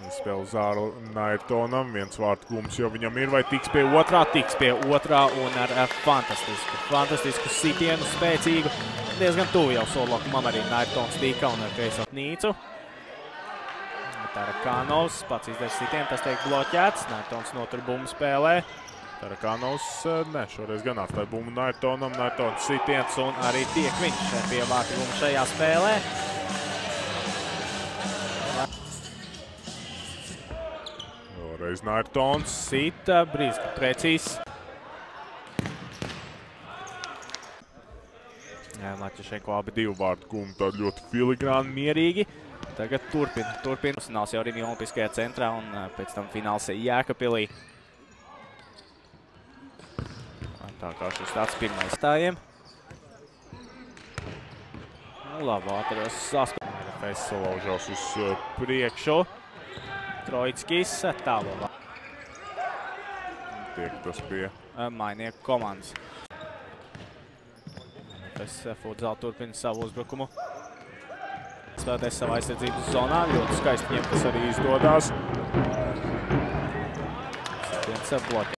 Spēle Zāru Nairtonam, viens vārtu gums, jo viņam ir, vai tiks pie otrā un ar fantastisku sitienu, spēcīgu, diezgan tuvu jau solokumam arī Nairtons tika un ar kreiso Nīcu. Tarakanovs pats izdara sitienu, tas tiek bloķēts, Nairtons notur bumbu spēlē. Tarakanovs, ne, šoreiz gan atstāja bumbu Nairtonam, Nairtons sitiens un arī tiek viņš pie vārtu gumbu šajā spēlē. Vēlreiz Nairtons sita, brīzki precīzs. Maķišenko abi divu vārtu gumbu, tādi ļoti filigrāni, mierīgi. Tagad turpina. Fināls jau Rīgas Olimpiskajā centrā un pēc tam fināls Jēkabpilī. Tā kā šis tāds pirmais stājiem. Labi, atceros saspēlē. RFS salaužās uz priekšu. Troickis tālo. Tiek tas pie mainieku komandas. RFS futsal turpina savu uzbrukumu. Spēlēties savā aizsardzības zonā, ļoti skaisti viņiem tas arī izdodās. Viens bloķē.